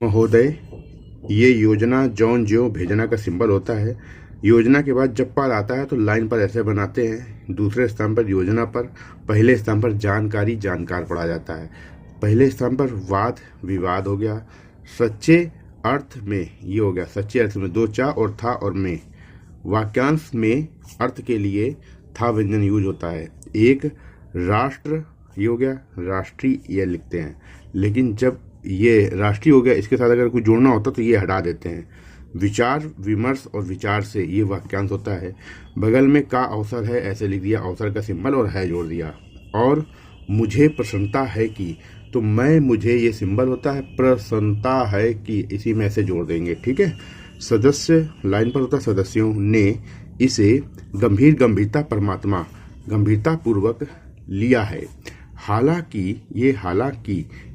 महोदय, ये योजना जौन ज्यों भेजना का सिंबल होता है। योजना के बाद जब पद आता है तो लाइन पर ऐसे बनाते हैं। दूसरे स्थान पर योजना पर, पहले स्थान पर जानकारी जानकार पढ़ा जाता है। पहले स्थान पर वाद विवाद हो गया। सच्चे अर्थ में ये हो गया, सच्चे अर्थ में दो चा और था और में। वाक्यांश में अर्थ के लिए था व्यंजन यूज होता है। एक राष्ट्र, ये हो गया राष्ट्रीय, ये लिखते हैं, लेकिन जब ये राष्ट्रीय हो गया इसके साथ अगर कुछ जोड़ना होता तो ये हटा देते हैं। विचार विमर्श और विचार से, ये वाक्यांश होता है। बगल में का अवसर है ऐसे लिख दिया, अवसर का सिंबल और है जोड़ दिया। और मुझे प्रसन्नता है कि, तो मैं मुझे ये सिंबल होता है, प्रसन्नता है कि इसी में ऐसे जोड़ देंगे। ठीक है। सदस्य लाइन पर होता है, सदस्यों ने इसे गंभीरता परमात्मा गंभीरता पूर्वक लिया है। हालांकि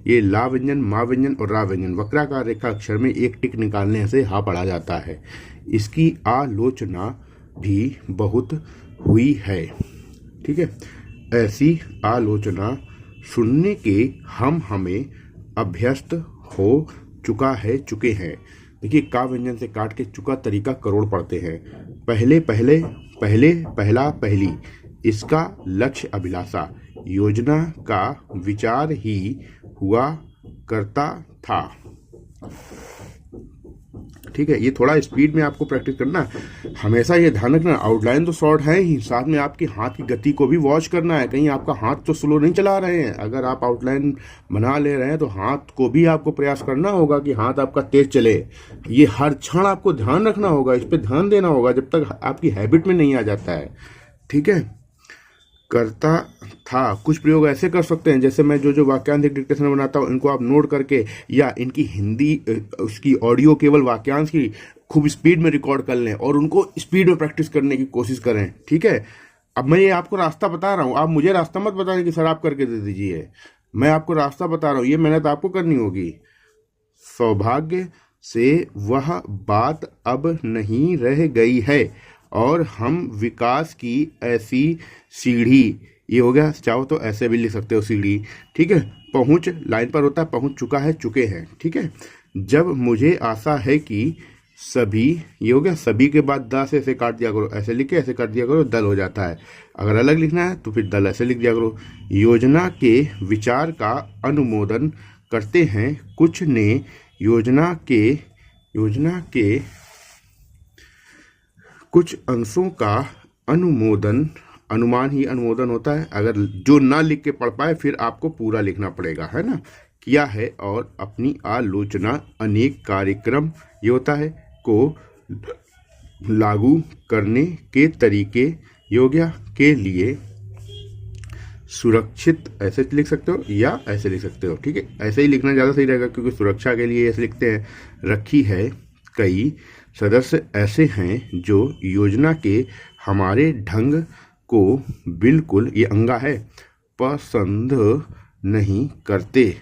ये ला व्यंजन, मा व्यंजन और रा व्यंजन वक्राकार रेखा अक्षर में एक टिक निकालने से हा पढ़ा जाता है। इसकी आलोचना भी बहुत हुई है। ठीक है। ऐसी आलोचना सुनने के हमें अभ्यस्त हो चुके हैं। देखिए, का व्यंजन से काट के चुका तरीका करोड़ पढ़ते हैं। पहला पहली, इसका लक्ष्य अभिलाषा, योजना का विचार ही हुआ करता था। ठीक है। ये थोड़ा स्पीड में आपको प्रैक्टिस करना, हमेशा ये ध्यान रखना। आउटलाइन तो शॉर्ट है ही, साथ में आपके हाथ की गति को भी वॉच करना है, कहीं आपका हाथ तो स्लो नहीं चला रहे हैं। अगर आप आउटलाइन बना ले रहे हैं तो हाथ को भी आपको प्रयास करना होगा कि हाथ आपका तेज चले। ये हर क्षण आपको ध्यान रखना होगा, इस पर ध्यान देना होगा जब तक आपकी हैबिट में नहीं आ जाता है। ठीक है। करता था, कुछ प्रयोग ऐसे कर सकते हैं, जैसे मैं जो वाक्यांश डिक्टेशन में बनाता हूँ इनको आप नोट करके, या इनकी हिंदी उसकी ऑडियो केवल वाक्यांश की खूब स्पीड में रिकॉर्ड कर लें और उनको स्पीड में प्रैक्टिस करने की कोशिश करें। ठीक है। अब मैं ये आपको रास्ता बता रहा हूँ, आप मुझे रास्ता मत बताएं कि सर आप करके दे दीजिए। मैं आपको रास्ता बता रहा हूँ, ये मेहनत आपको करनी होगी। सौभाग्य से वह बात अब नहीं रह गई है और हम विकास की ऐसी सीढ़ी, ये हो गया, चाहो तो ऐसे भी लिख सकते हो सीढ़ी। ठीक है। पहुंच लाइन पर होता है, पहुंच चुका है, चुके हैं। ठीक है। जब मुझे आशा है कि सभी, ये हो गया, सभी के बाद दा से ऐसे काट दिया करो, ऐसे लिख के ऐसे काट दिया करो, दल हो जाता है। अगर अलग लिखना है तो फिर दल ऐसे लिख दिया करो। योजना के विचार का अनुमोदन करते हैं कुछ ने, योजना के कुछ अंशों का अनुमोदन, अनुमान ही अनुमोदन होता है। अगर जो ना लिख के पढ़ पाए फिर आपको पूरा लिखना पड़ेगा, है ना, किया है। और अपनी आलोचना अनेक कार्यक्रम, ये होता है, को लागू करने के तरीके, योग्य के लिए सुरक्षित, ऐसे लिख सकते हो या ऐसे लिख सकते हो। ठीक है। ऐसे ही लिखना ज़्यादा सही रहेगा क्योंकि सुरक्षा के लिए ऐसे लिखते हैं। रखी है, कई सदस्य ऐसे हैं जो योजना के हमारे ढंग को बिल्कुल, ये अंगा है, पसंद नहीं करते।